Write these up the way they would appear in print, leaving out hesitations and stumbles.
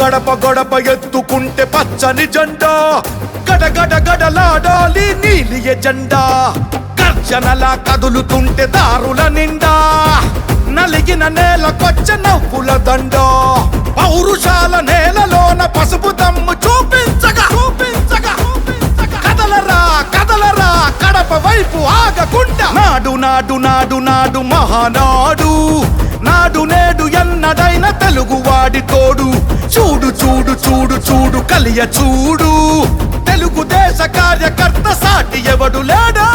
గడప గడప ఎత్తుకుంటే పచ్చని జెండా, గడగడ గడలాడాలి నీలి ఎజెండా. గర్జనలా కదులుతుంటే దారుల నిండా, నలిగిన నేలకొచ్చ నవ్వుల దండ. పౌరుషాల నేలలోన పసుపు దమ్ము చూపించగా కదలరా కదలరా కడప వైపు ఆగకుండా. నాడు నాడు నాడు నాడు మహానాడు, నాడు నేడు ఎన్నడైన తెలుగువాడి తోడు. చూడు చూడు చూడు చూడు కలియ చూడు, తెలుగుదేశ కార్యకర్త సాటి ఎవడు లేడా.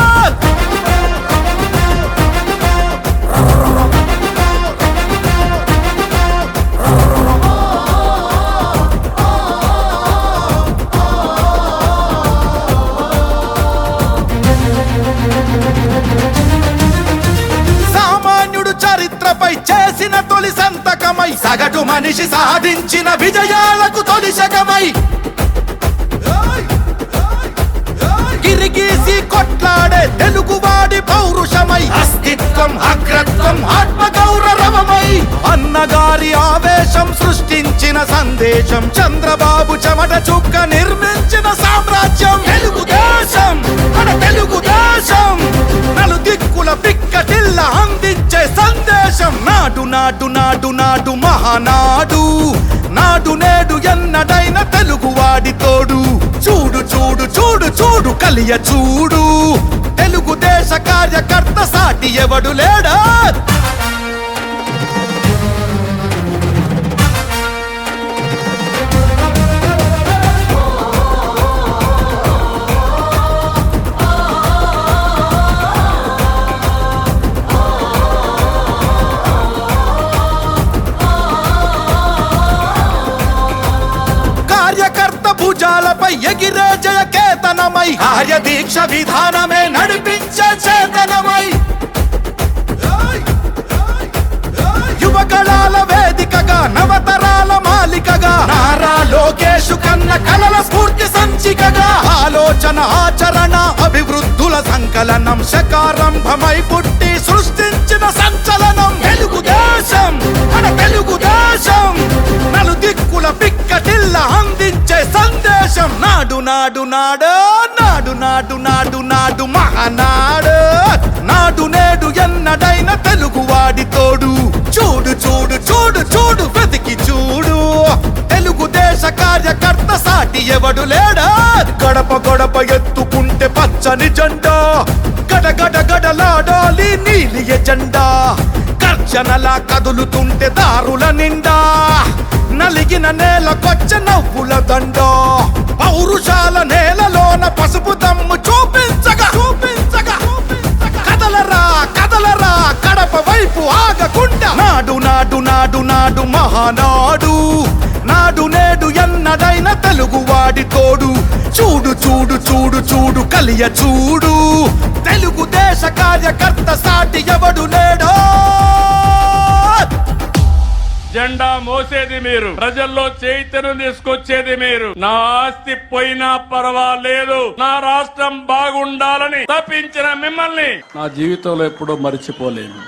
సామాన్యుడు చరిత్రపై చేసిన తొలి సంతకమై, సగటు మనిషి సాధించిన విజయాలకు తొలి శకమై, గిరిగీసి కొట్లాడే తెలుగువాడి పౌరుషమై, అస్తిత్వం అగ్రత్వం ఆత్మగౌరవమై, అన్నగారి ఆవేశం సృష్టించిన సందేశం, చంద్రబాబు చెమట చుక్క నిర్మించిన సామ్రాజ్యం. తెలుగుదేశం మన తెలుగుదేశం, నలు దిక్కుల పిక్కటిల్ల అందించే సందేశం. నాడు నాడు నాడు నాడు మహానాడు, నాడు నేడు ఎన్నడైన తెలుగువాడి తోడు. చూడు చూడు చూడు చూడు కలియ చూడు, తెలుగుదేశ కార్యకర్త సాటి ఎవడు లేడా. కార్యకర్త భుజాలపై ఎగిరే జయ కేతనమై, కార్యదీక్ష విధానమే నడిపించే చేతనమై, యువగళాల వేదికగా నవతరాల మాలికగా, నారా లోకేషు కన్న కలల స్ఫూర్తి సంచికగా, ఆలోచన ఆచరణ అభివృద్ధుల సంకలనం, శకారంభమై పుట్టి సృష్టించిన సంచలనం. తెలుగుదేశం మన తెలుగుదేశం, నలు దిక్కుల పిక్కటిల్ల అందించే సందేశం. నాడు నాడు నాడు నాడు నాడు నాడు నాడు మహానాడు, నాడు నేడు ఎన్నడైన తెలుగువాడి తోడు. చూడు చూడు చూడు చూడు వెతికి చూడు, తెలుగుదేశ కార్యకర్త సాటి ఎవడు లేడా. గడప గడప ఎత్తుకుంటే పచ్చని జెండా, గడగడ గడలాడాలి నీలి ఎజెండా. గర్జనలా కదులుతుంటే దారుల నిండా, నలిగిన నేలకొచ్చ నవ్వుల దండ. పౌరుషాల నేలలోన పసుపు దమ్ము చూపించగా కదలరా కదలరా కడప వైపు ఆగకుండా. నాడు నాడు నాడు నాడు మహానాడు, నాడు నేడు ఎన్నడైన తెలుగువాడి తోడు. చూడు చూడు చూడు చూడు కలియ చూడు, తెలుగుదేశ కార్యకర్త సాటి ఎవడు లేడో. జెండా మోసేది మీరు, ప్రజల్లో చైతన్యం తీసుకొచ్చేది మీరు. నా ఆస్తి పోయినా పర్వాలేదు, నా రాష్ట్రం బాగుండాలని తప్పించిన మిమ్మల్ని నా జీవితంలో ఎప్పుడూ మర్చిపోలేను.